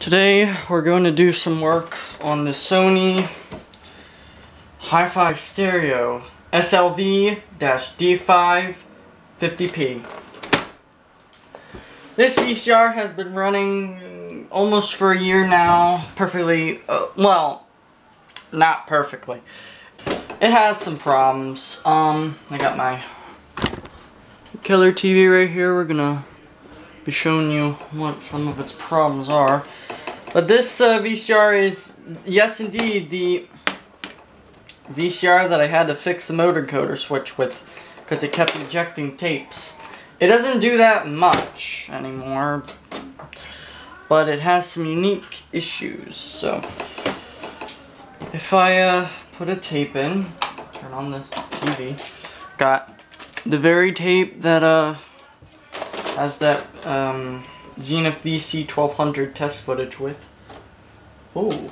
Today we're going to do some work on the Sony Hi-Fi Stereo SLV D550P. This VCR has been running almost for a year now, perfectly, well, not perfectly. It has some problems. I got my killer TV right here. We're gonna be showing you what some of its problems are. But this VCR is, yes indeed, the VCR that I had to fix the motor encoder switch with because it kept ejecting tapes. It doesn't do that much anymore, but it has some unique issues. So if I put a tape in, turn on the TV, got the very tape that has that Zenith VC1200 test footage with. Oh.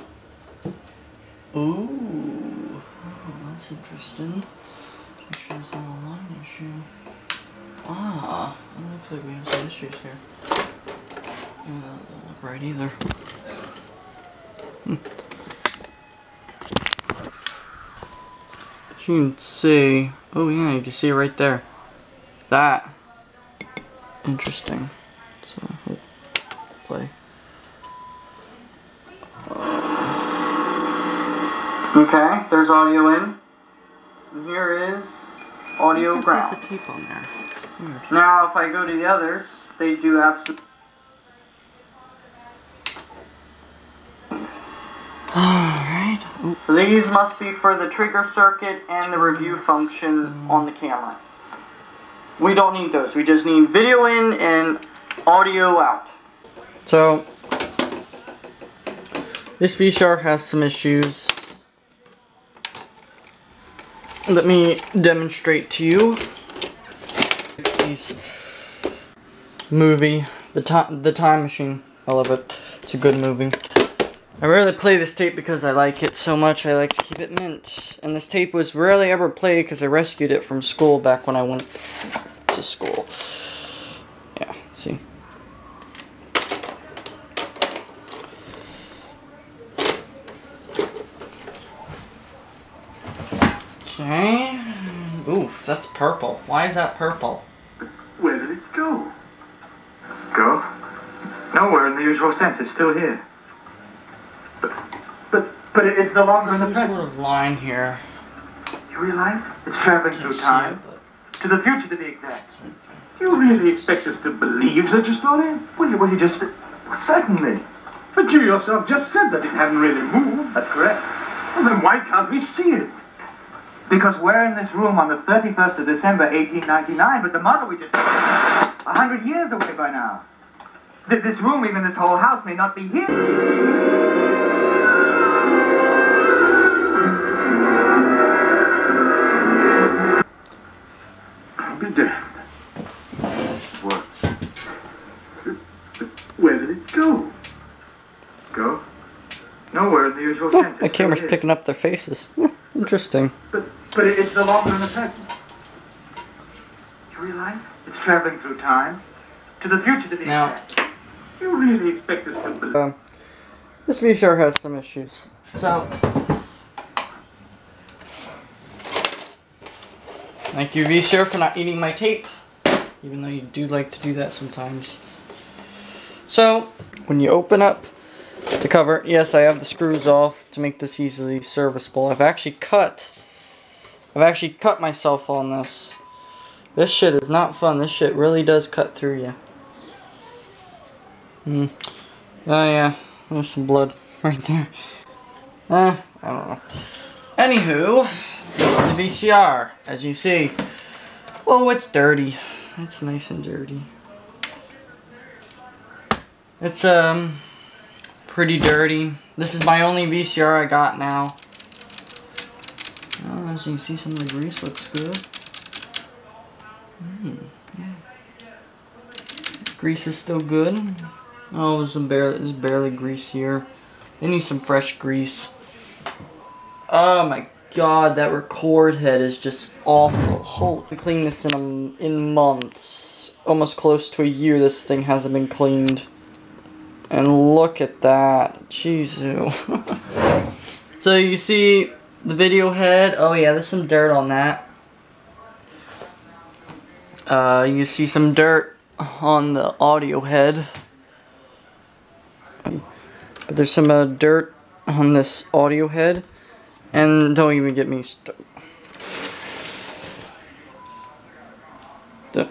Ooh. Oh, that's interesting. Issues on the line issue. Ah, it looks like we have some issues here. That doesn't look right either. As you can see, oh yeah, you can see it right there. That. Interesting. So, play. Okay, there's audio in. And here is audio ground. There's a tape on there. Now, if I go to the others, they do absolutely. Alright. So these must be for the trigger circuit and the review function on the camera. We don't need those. We just need video in and audio out. So this VCR has some issues. Let me demonstrate to you. These movie, the Time Machine. I love it. It's a good movie. I rarely play this tape because I like it so much. I like to keep it mint. And this tape was rarely ever played because I rescued it from school back when I went to school. Yeah, see. Okay. Oof, that's purple. Why is that purple? Where did it go? Go? Nowhere in the usual sense. It's still here. But it's no longer in the present. Some sort of line here. You realize? It's traveling through time. To the future, to be exact. Do you really expect us to believe such a story? Well, you just... Certainly. But you yourself just said that it hadn't really moved. That's correct. Well, then why can't we see it? Because we're in this room on the 31st of December, 1899, but the model we just saw is 100 years away by now. This room, even this whole house, may not be here. I'll be damned. What? Where did it go? Go? Nowhere in the usual sense. My camera's picking up their faces. Interesting. But it's no longer in the present. You realize? It's traveling through time. To the future, to the exact. You really expect us to believe? This VCR has some issues. So, thank you VCR for not eating my tape, even though you do like to do that sometimes. So, when you open up the cover, yes, I have the screws off to make this easily serviceable. I've actually cut myself on this. This shit is not fun. This shit really does cut through you. Oh yeah, there's some blood right there. I don't know. Anywho, this is the VCR, as you see. Oh, it's dirty. It's nice and dirty. It's pretty dirty. This is my only VCR I got now. Oh, as you can see, some of the grease looks good. Yeah. Grease is still good. Oh, there's barely grease here. They need some fresh grease. Oh my god, that record head is just awful. I cleaned this in months. Almost close to a year this thing hasn't been cleaned. And look at that. Jeez. So you see the video head. Oh yeah, there's some dirt on that. You can see some dirt on the audio head. But there's some dirt on this audio head. And don't even get me started. The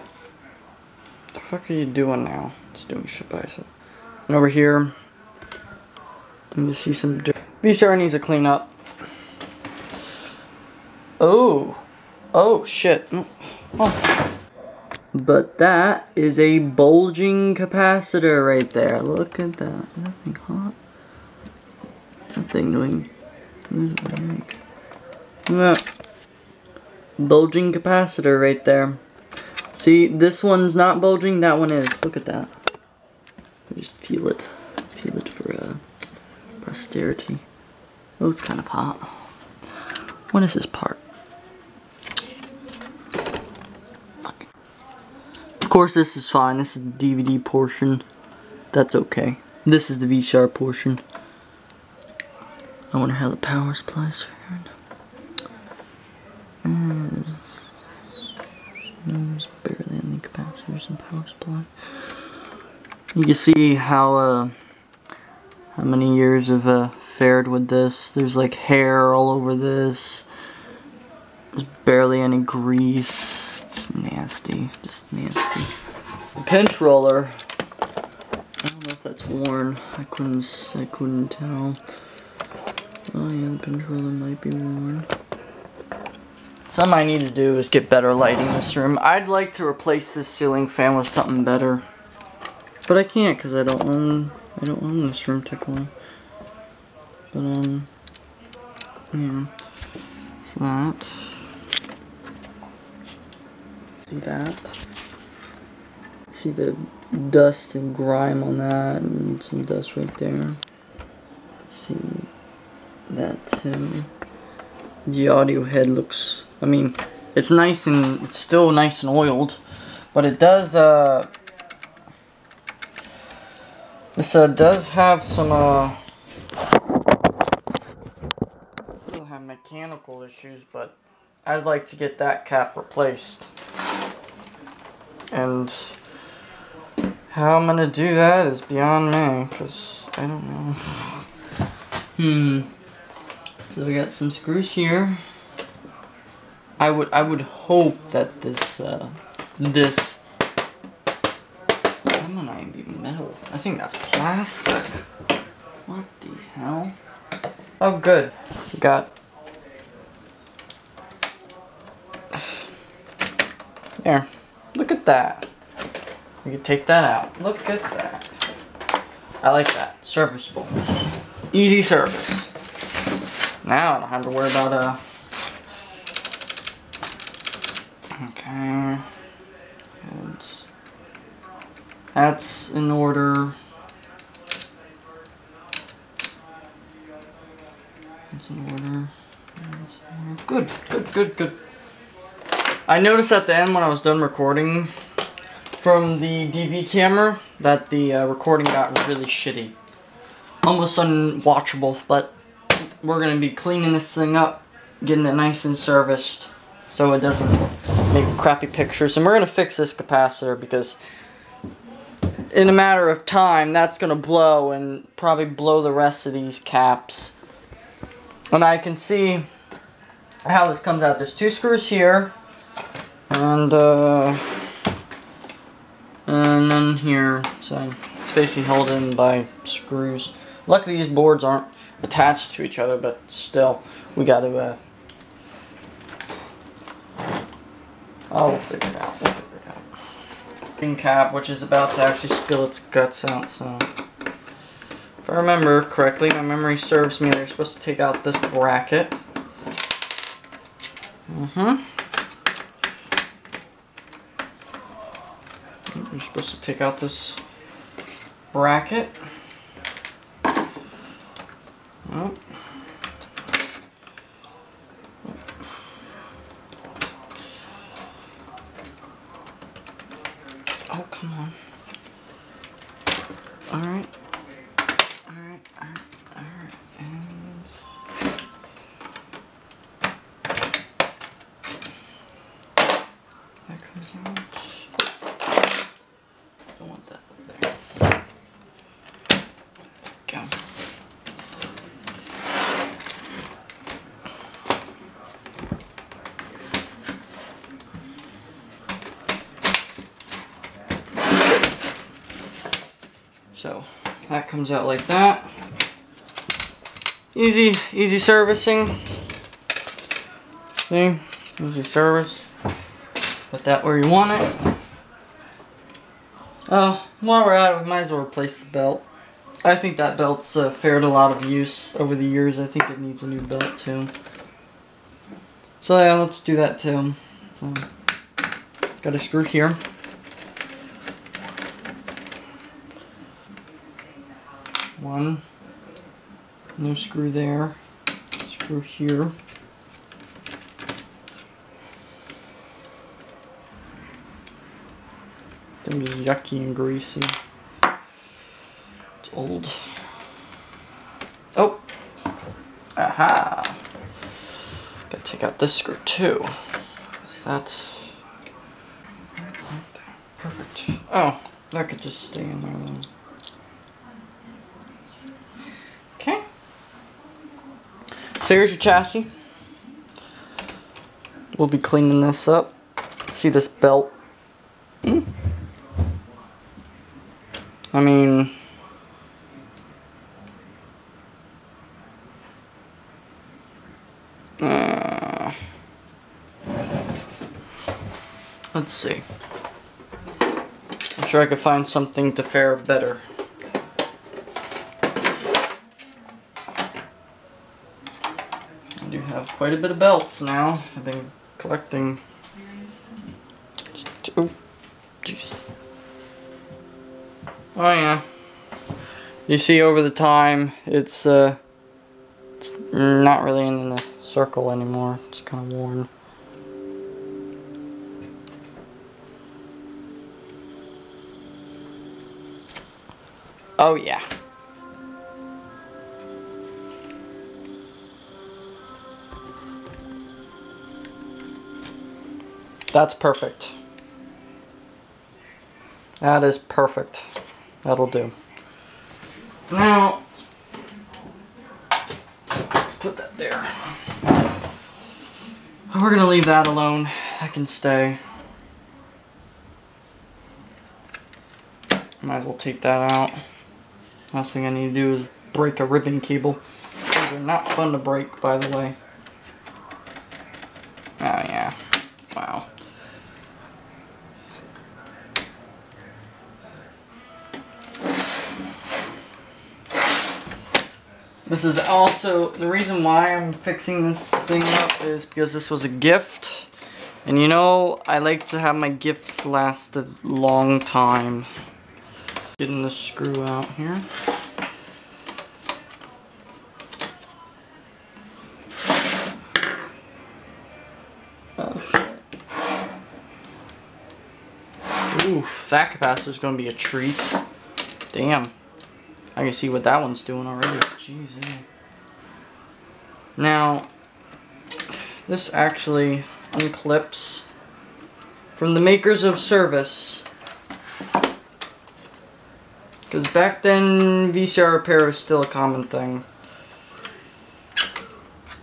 fuck are you doing now? It's doing shit by itself. And over here, you can see some dirt. VCR needs a cleanup. Oh. Oh, shit. Oh. But that is a bulging capacitor right there. Look at that. Is that thing hot? That thing doing... Look at that. Bulging capacitor right there. See, this one's not bulging, that one is. Look at that. Just feel it. Feel it for posterity. Oh, it's kind of hot. What is this part? Fuck. Of course, this is fine. This is the DVD portion. That's okay. This is the VCR portion. I wonder how the power supply's fared. There's barely any capacitors and power supply. You can see how many years have fared with this. There's like hair all over this. There's barely any grease. It's nasty, just nasty. The pinch roller. I don't know if that's worn. I couldn't tell. Oh yeah, the pinch roller might be worn. Something I need to do is get better lighting in this room. I'd like to replace this ceiling fan with something better, but I can't because I don't own this room technically. But yeah. So that. See that? See the dust and grime on that, and some dust right there. See that too. The audio head looks, I mean, it's nice and it's still nice and oiled, but it does this does have some it'll have mechanical issues, but I'd like to get that cap replaced. And how I'm gonna do that is beyond me, because I don't know. So we got some screws here. I would hope that this that might not even be metal. I think that's plastic. What the hell? Oh good. We got there. Look at that. We can take that out. Look at that. I like that. Serviceable. Easy service. Now I don't have to worry about okay. That's in order. That's in order. Good, good, good, good. I noticed at the end when I was done recording from the DV camera that the recording got really shitty. Almost unwatchable, but we're going to be cleaning this thing up, getting it nice and serviced so it doesn't make crappy pictures. And we're going to fix this capacitor because in a matter of time that's going to blow and probably blow the rest of these caps. And I can see how this comes out. There's two screws here and then here. So it's basically held in by screws. Luckily these boards aren't attached to each other, but still, we got to, oh, we'll figure it out, Pin cap, which is about to actually spill its guts out, so. If I remember correctly, my memory serves me, they're supposed to take out this bracket. You're supposed to take out this bracket. Oh. Oh, come on. Alright. go. So that comes out like that. Easy servicing. See? Easy service. Put that where you want it. Oh, while we're at it, we might as well replace the belt. I think that belt's fared a lot of use over the years. I think it needs a new belt too. So yeah, let's do that too. So, got a screw here. One. No screw there. Screw here. Thing's yucky and greasy. It's old. Oh! Aha! Gotta take out this screw too. That's perfect. Oh, that could just stay in there then. Okay. So here's your chassis. We'll be cleaning this up. See this belt? I mean, let's see. I'm sure I could find something to fare better. I do have quite a bit of belts now. I've been collecting. Oh, jeez. Oh yeah. You see over the time, it's not really in the circle anymore. It's kind of worn. Oh yeah. That's perfect. That is perfect. That'll do. Now, let's put that there. We're gonna leave that alone. That can stay. Might as well take that out. Last thing I need to do is break a ribbon cable. These are not fun to break, by the way. Oh yeah. Wow. This is also, the reason why I'm fixing this thing up is because this was a gift. And you know, I like to have my gifts last a long time. Getting the screw out here. Oh shit. Oof, that capacitor's gonna be a treat. Damn. I can see what that one's doing already. Jeez. Yeah. Now, this actually unclips from the makers of service. Because back then, VCR repair was still a common thing.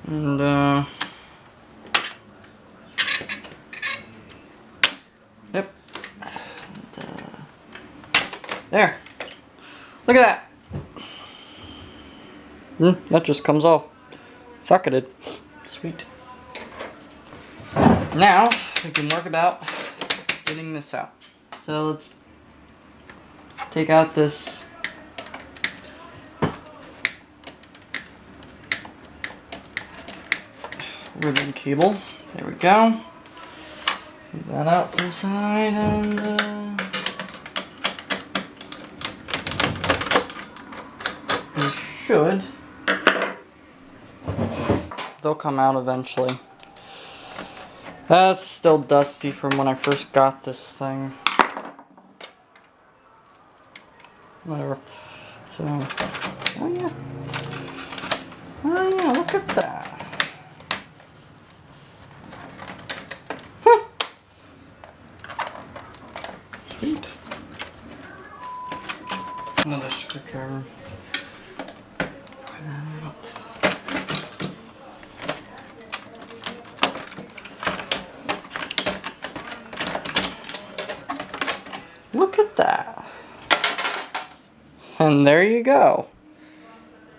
And, yep. And, there. Look at that. That just comes off. Socketed. Sweet. Now, we can work about getting this out. So let's take out this ribbon cable. There we go. Move that out to the side and we should. They'll come out eventually. That's still dusty from when I first got this thing. Whatever. So, oh yeah. Oh yeah, look at that. Huh. Sweet. Another screwdriver. And there you go.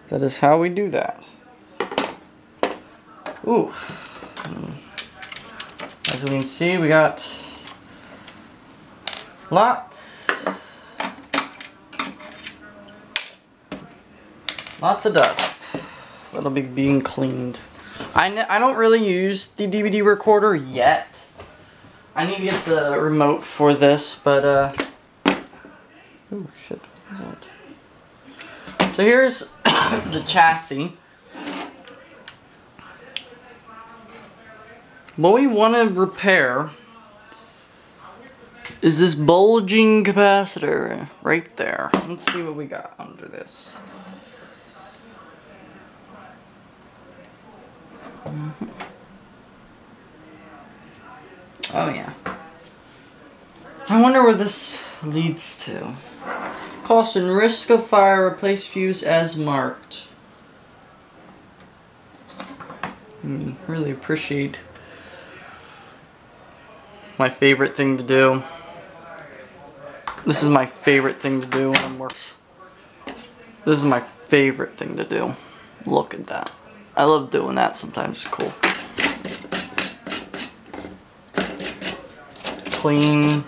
That is how we do that. Ooh. As we can see, we got lots of dust. That'll be being cleaned. I don't really use the DVD recorder yet. I need to get the remote for this, but oh shit. What is that? So here's the chassis. What we want to repair is this bulging capacitor right there. Let's see what we got under this. Oh yeah. I wonder where this leads to. Cost and risk of fire, replace fuse as marked. Really appreciate my favorite thing to do. This is my favorite thing to do when I'm working. This is my favorite thing to do. Look at that. I love doing that sometimes. It's cool. Clean.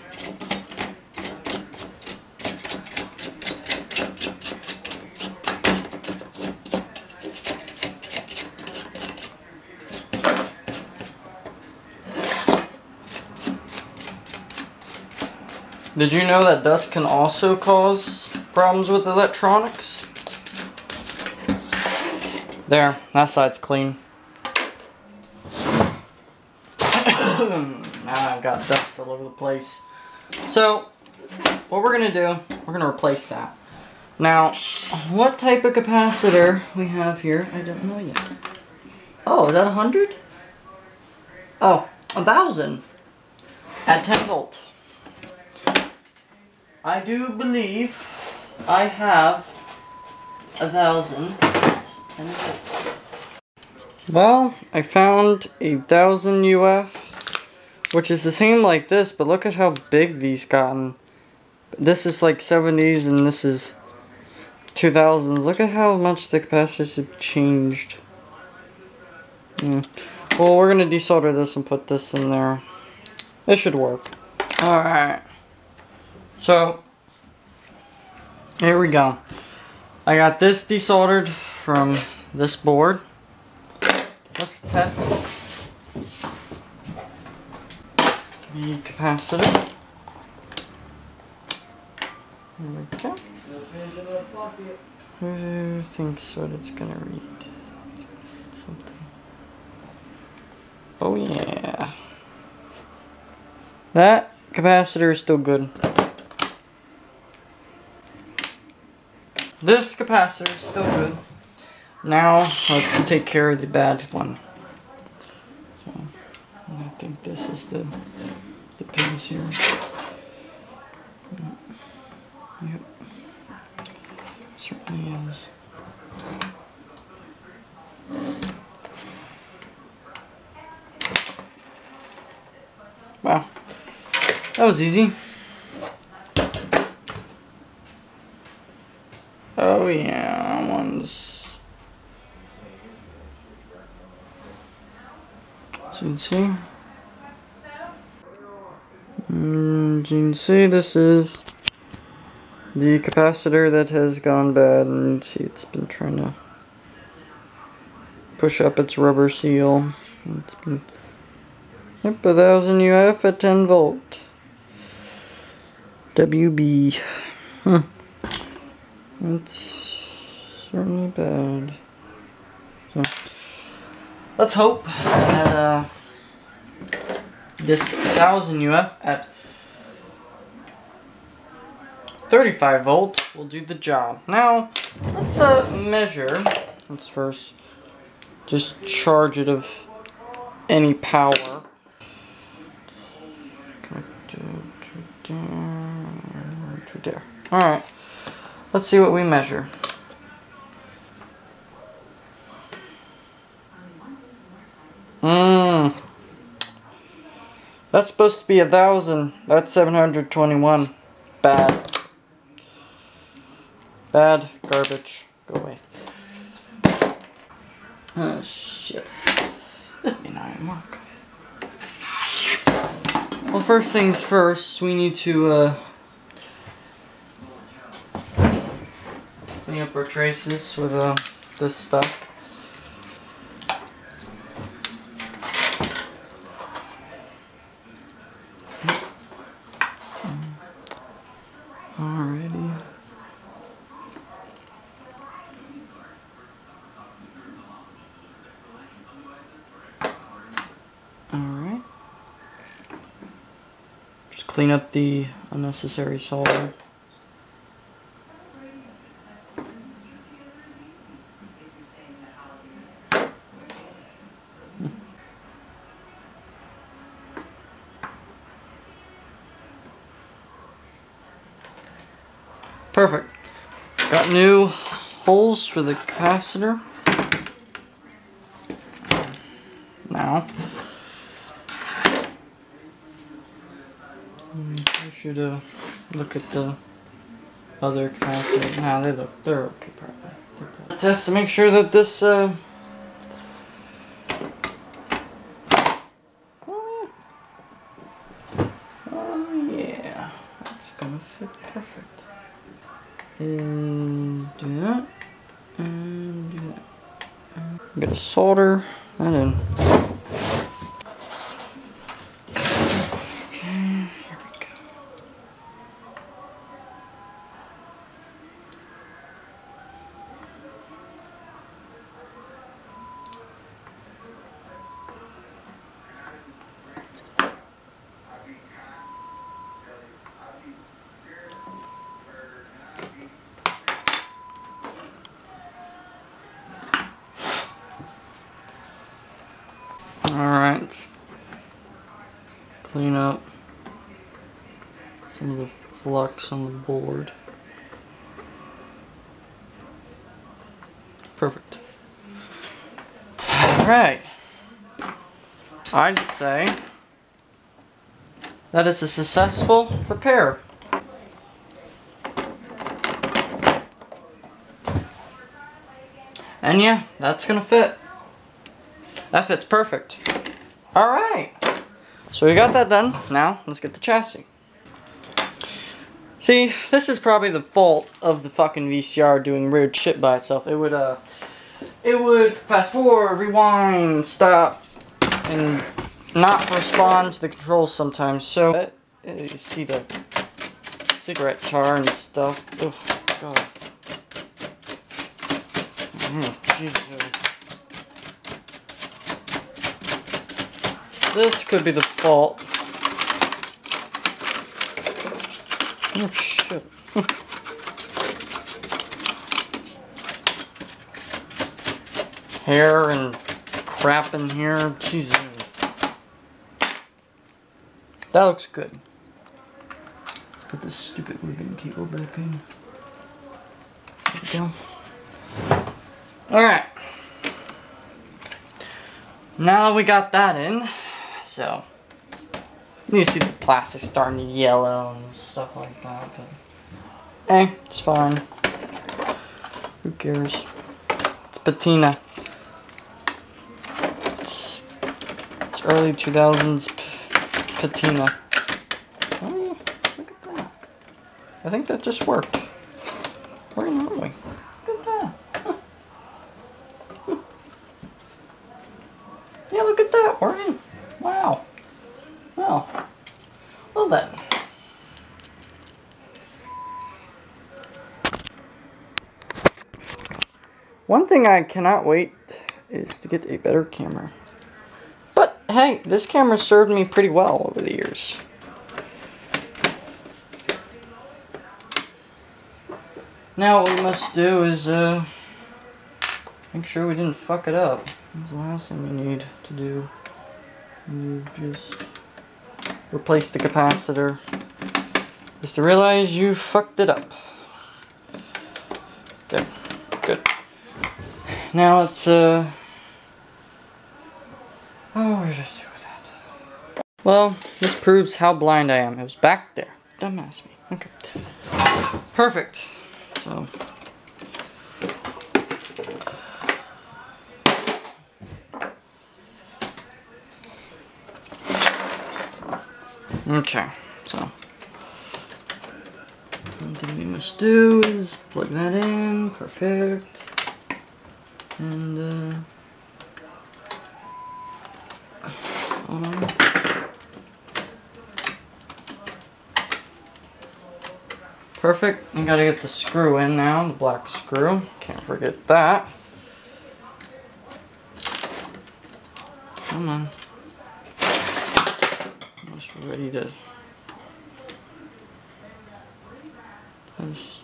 Did you know that dust can also cause problems with electronics? There, that side's clean. Now I've got dust all over the place. So, what we're gonna do, we're gonna replace that. Now, what type of capacitor we have here, I don't know yet. Oh, is that 100? Oh, 1,000 at 10 volt. I do believe I have 1,000. Well, I found a 1,000 UF, which is the same like this, but look at how big these gotten. This is like 70s and this is 2000s. Look at how much the capacitors have changed. Well, we're gonna desolder this and put this in there. It should work. Alright. So, here we go. I got this desoldered from this board. Let's test the capacitor. There we go. Who do you think what it's gonna read? Something. Oh yeah. That capacitor is still good. This capacitor is still good. Now, let's take care of the bad one. So, I think this is the pins here. Yep. Certainly is. Wow. That was easy. Oh yeah, that one's... So you can see? You can see this is the capacitor that has gone bad, and you can see it's been trying to push up its rubber seal. It's been, yep, 1,000 UF at 10 volt. WB. It's certainly bad. So, let's hope that this 1,000 UF at 35 volt will do the job. Now, let's measure. Let's first just charge it of any power. There. Alright. Let's see what we measure. That's supposed to be 1,000. That's 721. Bad. Bad. Garbage. Go away. Oh, shit. This may not even work. Well, first things first, we need to clean up our traces with this stuff. Alrighty. Alright. Just clean up the unnecessary solder. Perfect. Got new holes for the capacitor. Now, I should look at the other capacitors. Nah, they're okay, probably. Let's test to make sure that this oh yeah, that's gonna fit perfect. And do that, and do that. I'm gonna solder that in. Okay, here we go. Alright, clean up some of the flux on the board. Perfect. Alright, I'd say that is a successful repair. And yeah, that's gonna fit. That fits perfect. Alright. So we got that done. Now, let's get the chassis. See, this is probably the fault of the fucking VCR doing weird shit by itself. It would fast forward, rewind, stop, and not respond to the controls sometimes. So, you see the cigarette tar and stuff. Oh, God. Jesus. This could be the fault. Oh shit. Hair and crap in here. Jesus. That looks good. Let's put this stupid ribbon cable back in. There we go. Alright. Now that we got that in, so you see the plastic starting to yellow and stuff like that, but hey, it's fine. Who cares? It's patina. It's early 2000s patina. Oh, look at that. I think that just worked. Where are we? Look at that. Yeah, look at that. We're in. Wow. Well then. One thing I cannot wait is to get a better camera. But hey, this camera served me pretty well over the years. Now what we must do is make sure we didn't fuck it up. That's the last thing we need to do. You just replace the capacitor. Just to realize you fucked it up. There. Good. Now let's oh, what did I do with that? Well, this proves how blind I am. It was back there. Dumbass me. Okay. Perfect. So Okay, so one thing we must do is plug that in. Perfect. And hold on. Perfect. You gotta get the screw in now, the black screw. Can't forget that. Come on. Almost ready to test.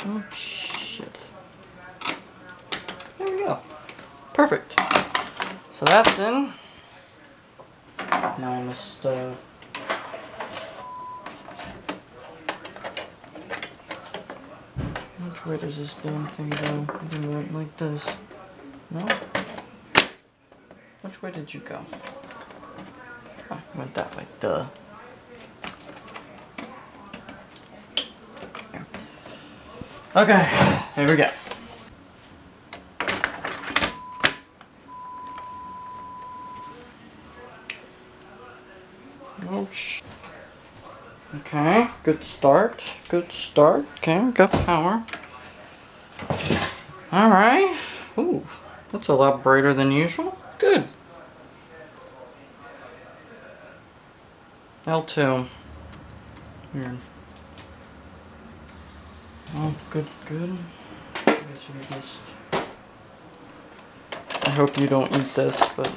Oh shit. There we go. Perfect. So that's in. Now I must which way does this damn thing go? I think it went like this. No? Which way did you go? Oh, went that way. Duh. Here. Okay, here we go. Oh, okay, good start. Good start. Okay, we got power. Alright. Ooh, that's a lot brighter than usual. Good. L2. Weird. Oh, good, good. I guess you just... I hope you don't eat this, but...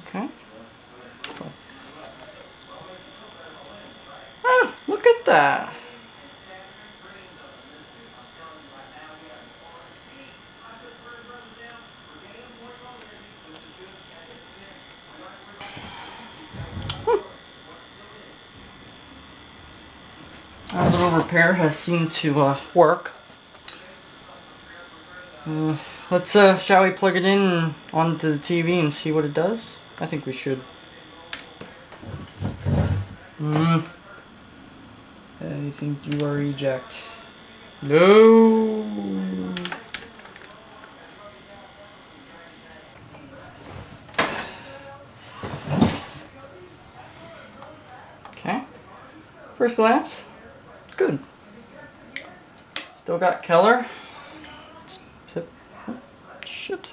Okay. Cool. Ah, look at that. Our little repair has seemed to work. Let's, shall we plug it in onto the TV and see what it does? I think we should. I think you are eject. No. Okay. First glance, good. Still got Keller. Oh, shit.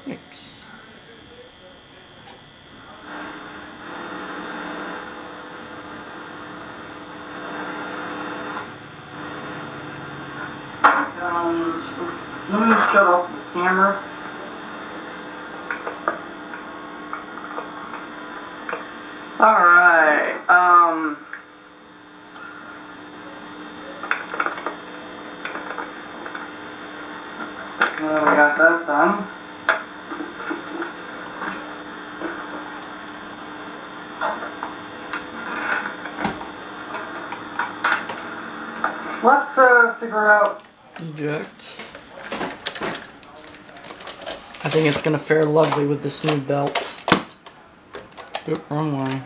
Thanks. Let me shut off the camera. Alright, well, we got that done. Let's figure out eject. I think it's gonna fare lovely with this new belt. Oop, wrong way.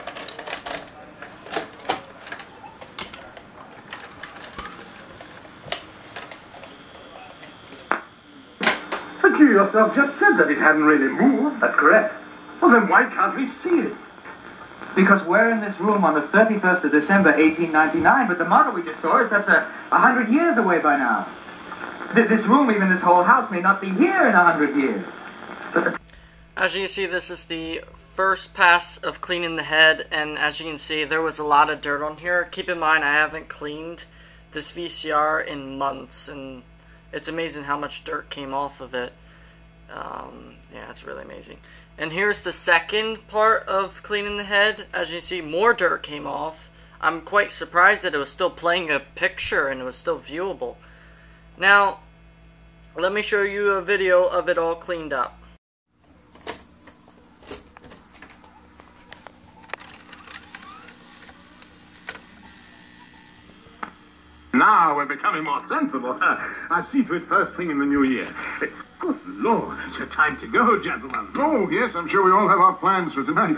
But you yourself just said that it hadn't really moved. That's correct. Well, then why can't we see it? Because we're in this room on the 31st of December, 1899, but the model we just saw is that's 100 years away by now. This room, even this whole house, may not be here in 100 years. But as you can see, this is the first pass of cleaning the head, and as you can see, there was a lot of dirt on here. Keep in mind, I haven't cleaned this VCR in months, and it's amazing how much dirt came off of it. Yeah, it's really amazing. And here's the second part of cleaning the head. As you can see, more dirt came off. I'm quite surprised that it was still playing a picture and it was still viewable. Now, let me show you a video of it all cleaned up. Now we're becoming more sensible. I'll see to it first thing in the new year. Good Lord, it's your time to go, gentlemen. Oh, yes, I'm sure we all have our plans for tonight.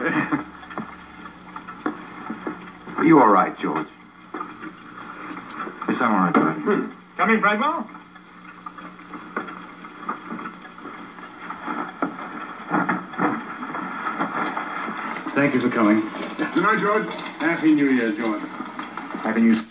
Are you all right, George? Yes, I'm all right, Brad. Coming, Bragwell? Thank you for coming. Good night, George. Happy New Year, George. Happy New Year.